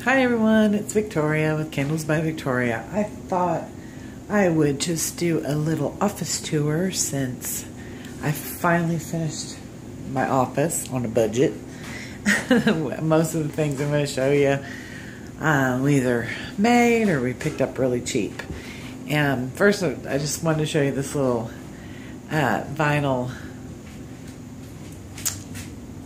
Hi everyone, it's Victoria with Candles by Victoria. I thought I would just do a little office tour since I finally finished my office on a budget. Most of the things I'm going to show you we either made or we picked up really cheap. And first I just wanted to show you this little vinyl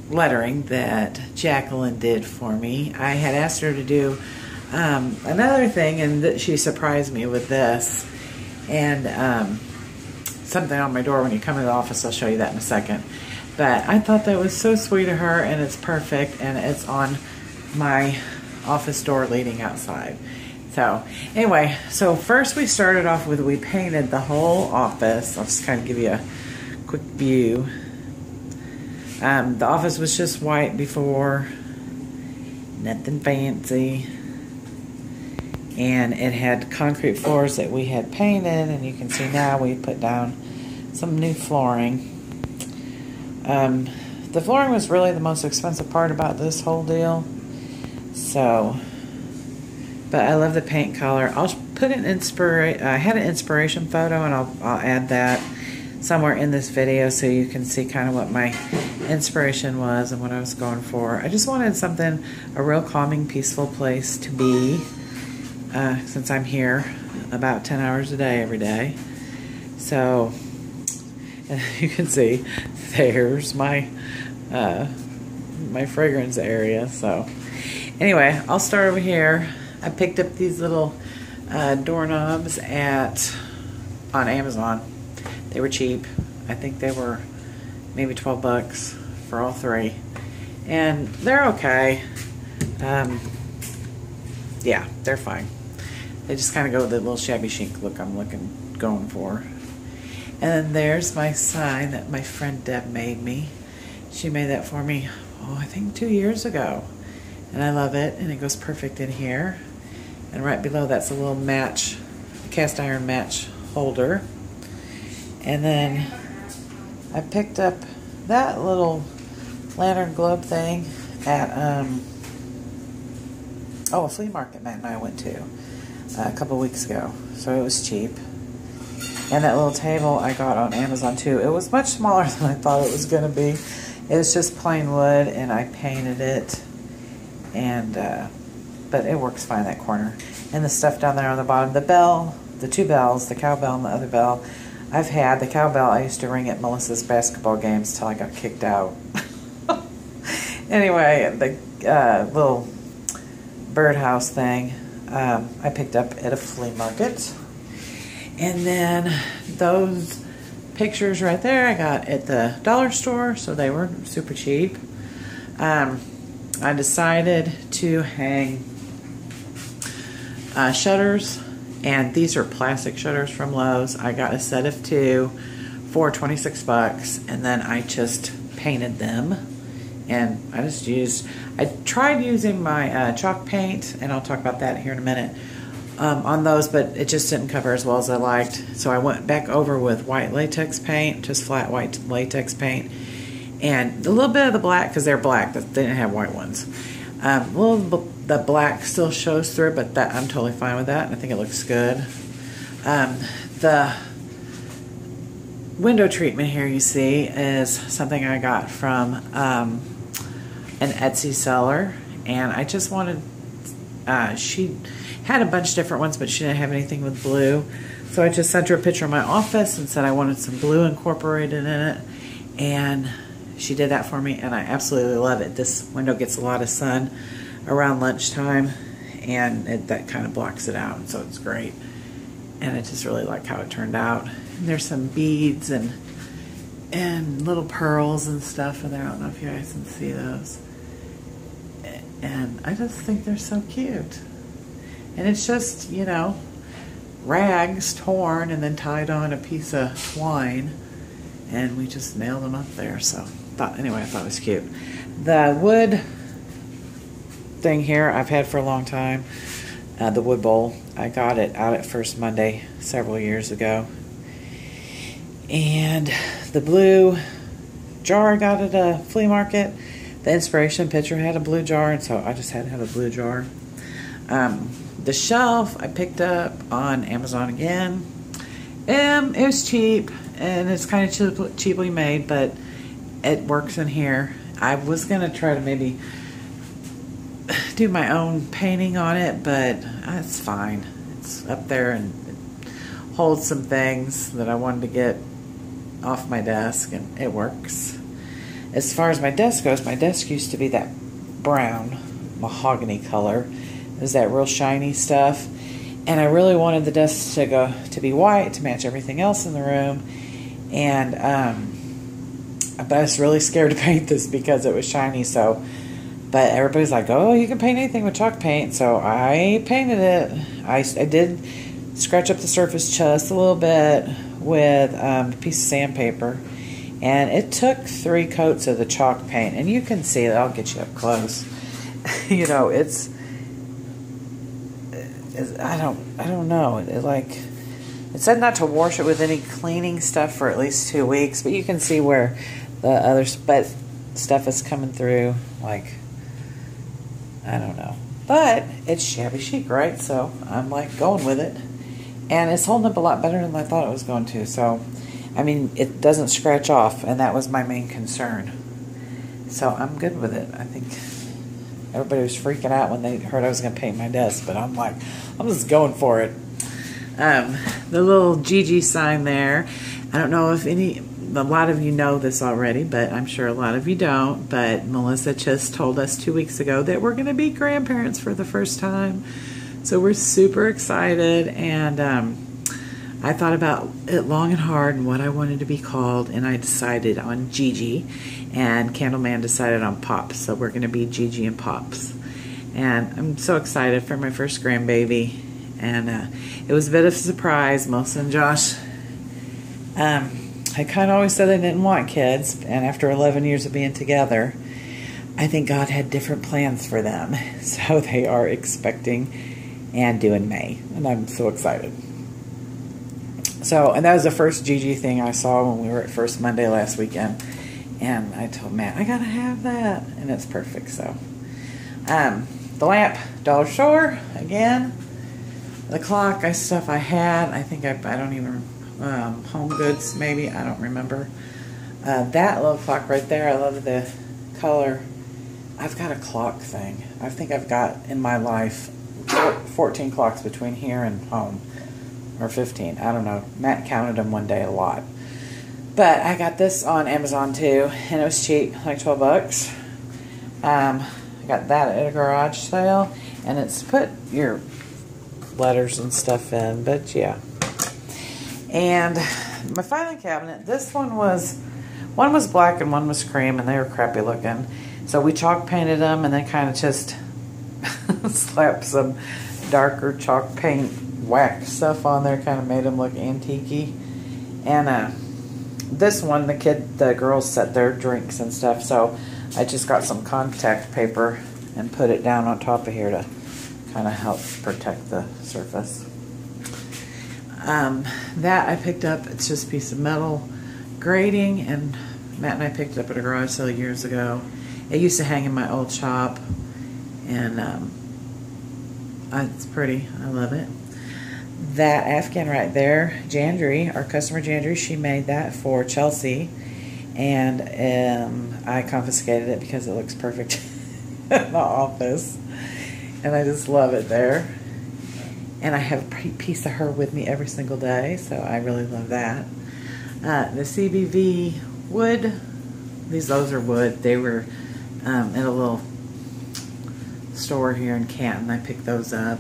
lettering that Jacqueline did for me. I had asked her to do another thing, and she surprised me with this and something on my door. When you come to the office, I'll show you that in a second. But I thought that was so sweet of her, and it's perfect, and it's on my office door leading outside. So anyway, so first we started off with, we painted the whole office. I'll just kind of give you a quick view. The office was just white before, nothing fancy, and it had concrete floors that we had painted, and you can see now we put down some new flooring. The flooring was really the most expensive part about this whole deal, so, but I love the paint color. I'll put an I had an inspiration photo, and I'll add that somewhere in this video so you can see kind of what my inspiration was and what I was going for. I just wanted something, a real calming, peaceful place to be, since I'm here about 10 hours a day every day. So you can see there's my my fragrance area. So anyway, I'll start over here. I picked up these little doorknobs on Amazon. They were cheap. I think they were maybe 12 bucks for all three. And they're okay. Yeah, they're fine. They just kind of go with the little shabby chic look I'm going for. And then there's my sign that my friend Deb made me. She made that for me, I think 2 years ago. And I love it, and it goes perfect in here. And right below that's a little cast iron match holder. And then I picked up that little lantern globe thing at a flea market Matt and I went to a couple weeks ago. So it was cheap. And that little table I got on Amazon too. It was much smaller than I thought it was going to be. It was just plain wood, and I painted it. And but it works fine, that corner. And the stuff down there on the bottom, the bell, the two bells, the cowbell and the other bell. I've had the cowbell. I used to ring at Melissa's basketball games till I got kicked out. Anyway, the little birdhouse thing I picked up at a flea market. And then those pictures right there I got at the dollar store, so they were super cheap. I decided to hang shutters. And these are plastic shutters from Lowe's. I got a set of 2 for 26 bucks, and then I just painted them. And I tried using my chalk paint, and I'll talk about that here in a minute, on those, but it just didn't cover as well as I liked. So I went back over with white latex paint, just flat white latex paint, and a little bit of the black, because they're black, they didn't have white ones. The black still shows through, but I'm totally fine with that. I think it looks good. The window treatment here you see is something I got from an Etsy seller, and I just wanted, she had a bunch of different ones, but she didn't have anything with blue. So I just sent her a picture of my office and said I wanted some blue incorporated in it, and she did that for me, and I absolutely love it. This window gets a lot of sun around lunchtime, and that kind of blocks it out, so it's great. And I just really like how it turned out. And there's some beads and little pearls and stuff in there. I don't know if you guys can see those. And I just think they're so cute. And it's just, rags torn and then tied on a piece of twine, and we just nailed them up there. So anyway, I thought it was cute. The wood thing here I've had for a long time, the wood bowl. I got it out at First Monday several years ago. And the blue jar I got at a flea market, The inspiration picture had a blue jar, and so I just had to have a blue jar. The shelf I picked up on Amazon again. It was cheap, and it's kind of cheaply made, but it works in here. I was going to try to maybe do my own painting on it, but it's fine. It's up there and it holds some things that I wanted to get off my desk, and it works. As far as my desk goes, my desk used to be that brown mahogany color. It was that real shiny stuff, and I really wanted the desk to be white to match everything else in the room. And but I was really scared to paint this because it was shiny. So, but everybody's like, "Oh, you can paint anything with chalk paint." So I painted it. I did scratch up the surface just a little bit with a piece of sandpaper. And it took 3 coats of the chalk paint, and you can see it. I'll get you up close. You know, it's I don't know. It said not to wash it with any cleaning stuff for at least 2 weeks, but you can see where the other stuff is coming through. Like, I don't know, but it's shabby chic, right? So I'm like going with it, and it's holding up a lot better than I thought it was going to. So. I mean, it doesn't scratch off, and that was my main concern. So I'm good with it. I think everybody was freaking out when they heard I was going to paint my desk, but I'm like, I'm just going for it. The little Gigi sign there, I don't know if a lot of you know this already, but I'm sure a lot of you don't, but Melissa just told us 2 weeks ago that we're going to be grandparents for the first time. So we're super excited, and I thought about it long and hard and what I wanted to be called, and I decided on Gigi, and Candleman decided on Pops, so we're going to be Gigi and Pops. And I'm so excited for my first grandbaby, and it was a bit of a surprise. Melissa and Josh, I kind of always said they didn't want kids, and after 11 years of being together, I think God had different plans for them, so they are expecting and due in May, and I'm so excited. So, and that was the first Gigi thing I saw when we were at First Monday last weekend. And I told Matt, I gotta have that. And it's perfect, so. The lamp, Dollar Store, again. The clock, stuff I had. I think I don't even, Home Goods, maybe. I don't remember. That little clock right there, I love the color. I've got a clock thing. I think I've got, in my life, 14 clocks between here and home. Or 15, I don't know. Matt counted them one day a lot. But I got this on Amazon too, and it was cheap, like 12 bucks. I got that at a garage sale, and it's put your letters and stuff in, but yeah. And my filing cabinet, this one was black and one was cream, and they were crappy looking. So we chalk painted them, and then kind of just slapped some darker chalk paint wax stuff on there, kind of made them look antique-y. And this one, the girls set their drinks and stuff, so I just got some contact paper and put it down on top of here to kind of help protect the surface. That I picked up, it's just a piece of metal grating, and Matt and I picked it up at a garage sale years ago. It used to hang in my old shop, and it's pretty. I love it. That Afghan right there, Jandry, our customer Jandry, she made that for Chelsea, and I confiscated it because it looks perfect in the office, and I just love it there. And I have a piece of her with me every single day, so I really love that. The CBV wood, those are wood. They were in a little store here in Canton. I picked those up.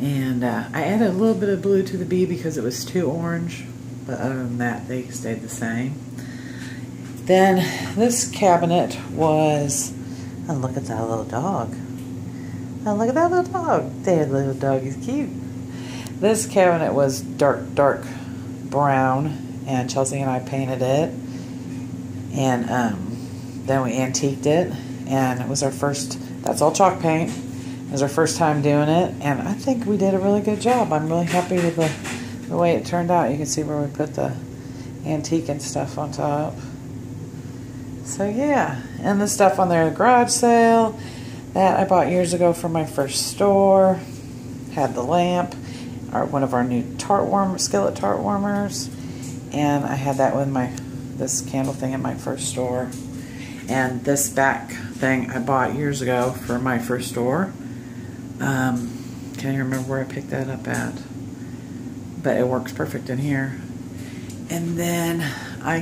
And I added a little bit of blue to the bee because it was too orange. But other than that, they stayed the same. Then this cabinet was... Oh, look at that little dog. Oh, look at that little dog. That little dog is cute. This cabinet was dark brown. And Chelsea and I painted it. And then we antiqued it. And it was our first... That's all chalk paint. It was our first time doing it, and I think we did a really good job. I'm really happy with the way it turned out. You can see where we put the antique and stuff on top. So yeah, and the stuff on there, the garage sale, that I bought years ago from my first store. Had the lamp, or one of our new skillet tart warmers, and I had that with this candle thing in my first store. And this back thing I bought years ago for my first store. Can't even remember where I picked that up at, but it works perfect in here. And then I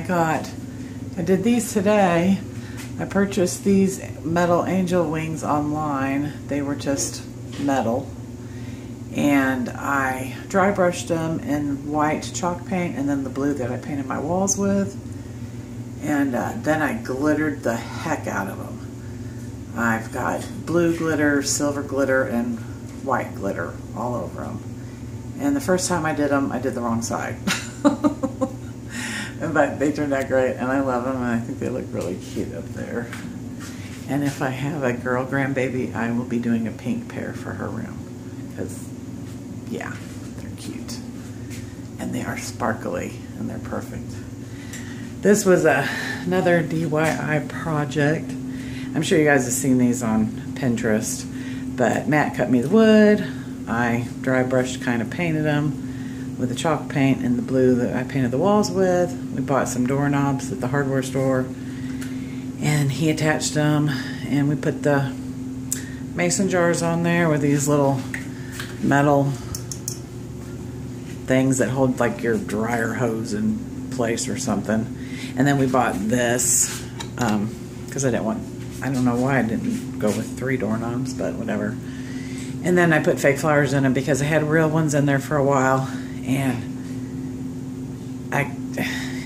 did these today. I purchased these metal angel wings online. They were just metal. And I dry brushed them in white chalk paint and then the blue that I painted my walls with. And then I glittered the heck out of them. I've got blue glitter, silver glitter, and white glitter all over them. And the first time I did them, I did the wrong side. But they turned out great, and I love them, and I think they look really cute up there. And if I have a girl grandbaby, I will be doing a pink pair for her room. Because, yeah, they're cute. And they are sparkly, and they're perfect. This was another DIY project. I'm sure you guys have seen these on Pinterest. But Matt cut me the wood. I dry brushed, kind of painted them with the chalk paint and the blue that I painted the walls with. We bought some doorknobs at the hardware store, and he attached them, and we put the mason jars on there with these little metal things that hold like your dryer hose in place or something. And then we bought this because I don't know why I didn't go with 3 doorknobs, but whatever. And then I put fake flowers in them because I had real ones in there for a while, and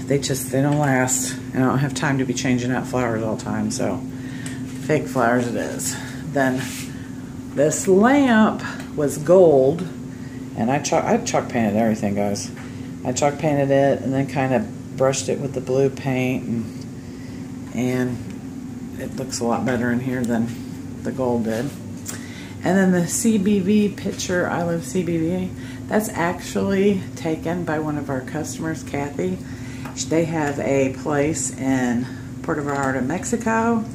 they don't last, and I don't have time to be changing out flowers all the time, so fake flowers it is. Then this lamp was gold, and I chalk painted everything, guys. I chalk painted it and then kind of brushed it with the blue paint, and it looks a lot better in here than the gold did. And then the CBV picture, I Love CBV, that's actually taken by one of our customers, Kathy. They have a place in Puerto Vallarta, Mexico,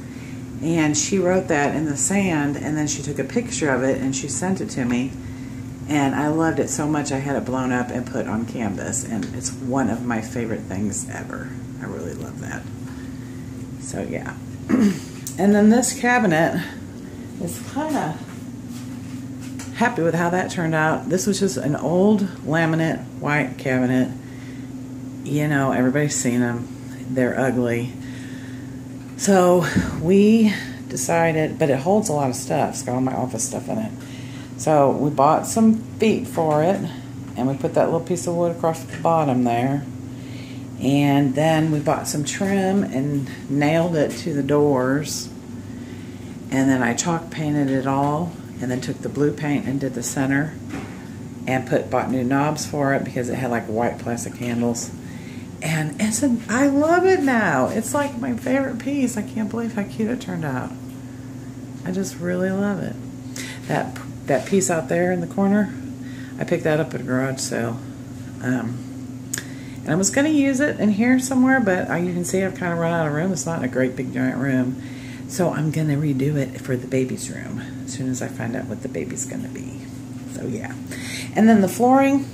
and she wrote that in the sand, and then she took a picture of it and she sent it to me, and I loved it so much I had it blown up and put on canvas, and it's one of my favorite things ever. I really love that. So yeah. And then this cabinet is kind of happy with how that turned out. This was just an old laminate white cabinet. You know, everybody's seen them. They're ugly. So we decided, but it holds a lot of stuff. It's got all my office stuff in it. So we bought some feet for it, and we put that little piece of wood across the bottom there. And then we bought some trim and nailed it to the doors. And then I chalk painted it all, and then took the blue paint and did the center, and bought new knobs for it because it had like white plastic handles. And I love it now. It's like my favorite piece. I can't believe how cute it turned out. I just really love it. That piece out there in the corner, I picked that up at a garage sale. And I was going to use it in here somewhere, but you can see I've kind of run out of room. It's not a great big giant room. So I'm going to redo it for the baby's room as soon as I find out what the baby's going to be. So yeah. And then the flooring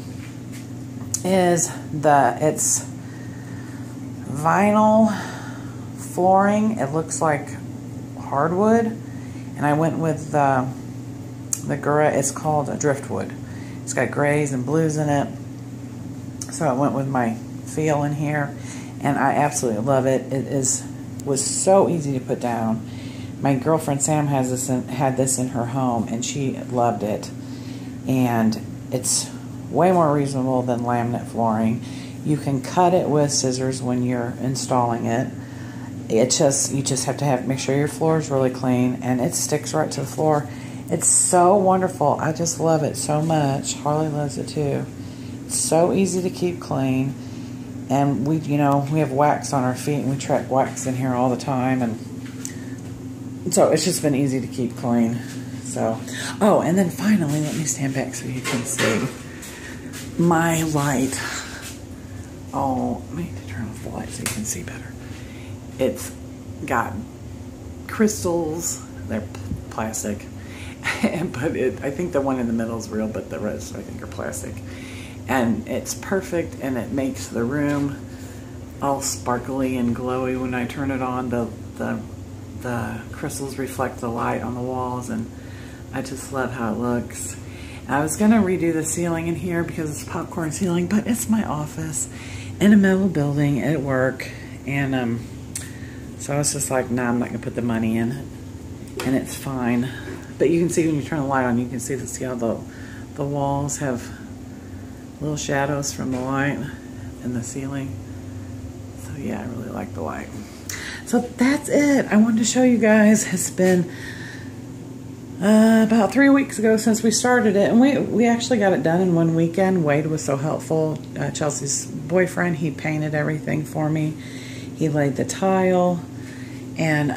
is it's vinyl flooring. It looks like hardwood. And I went with the gray. It's called a driftwood. It's got grays and blues in it. So I went with my feel in here, and I absolutely love it. It was so easy to put down. My girlfriend Sam had this in her home, and she loved it. And it's way more reasonable than laminate flooring. You can cut it with scissors when you're installing it. You just have to make sure your floor is really clean, and it sticks right to the floor. It's so wonderful. I just love it so much. Harley loves it too. It's so easy to keep clean. And we have wax on our feet, and we track wax in here all the time, and so it's just been easy to keep clean. So, oh, and then finally, let me stand back so you can see my light. Oh, I need to turn off the light so you can see better. It's got crystals. They're plastic. But I think the one in the middle is real, but the rest I think are plastic. And it's perfect, and it makes the room all sparkly and glowy when I turn it on. The crystals reflect the light on the walls, and I just love how it looks. And I was gonna redo the ceiling in here because it's popcorn ceiling, but it's my office in a metal building at work, and so I was just like, nah, I'm not gonna put the money in it, and it's fine. But you can see when you turn the light on, you can see how the walls have little shadows from the light and the ceiling. So yeah, I really like the light. So that's it. I wanted to show you guys. It's been about 3 weeks ago since we started it, and we actually got it done in one weekend. Wade was so helpful. Chelsea's boyfriend, he painted everything for me. He laid the tile, and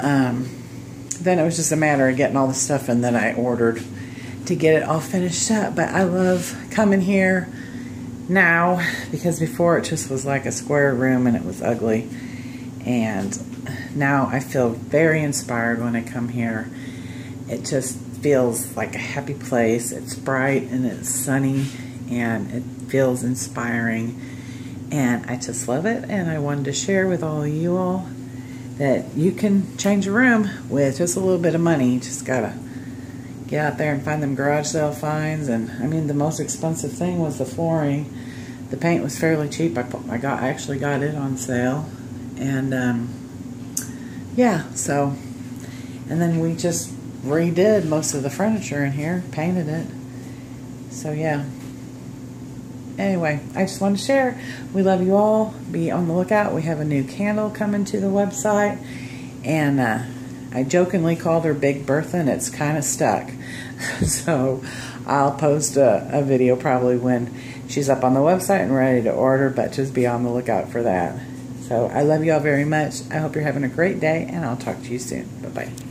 then it was just a matter of getting all the stuff in that I ordered to get it all finished up. But I love coming here now, because before it just was like a square room and it was ugly. And now I feel very inspired when I come here. It just feels like a happy place. It's bright and it's sunny and it feels inspiring. And I just love it, and I wanted to share with all of you all that you can change a room with just a little bit of money. You just gotta get out there and find them garage sale finds. And I mean, the most expensive thing was the flooring. The paint was fairly cheap. I actually got it on sale, and yeah. So, and then we just redid most of the furniture in here, painted it. So yeah. Anyway, I just wanted to share. We love you all. Be on the lookout. We have a new candle coming to the website. And I jokingly called her Big Bertha, and it's kind of stuck. So I'll post a video probably when she's up on the website and ready to order, but just be on the lookout for that. So I love you all very much. I hope you're having a great day, and I'll talk to you soon. Bye-bye.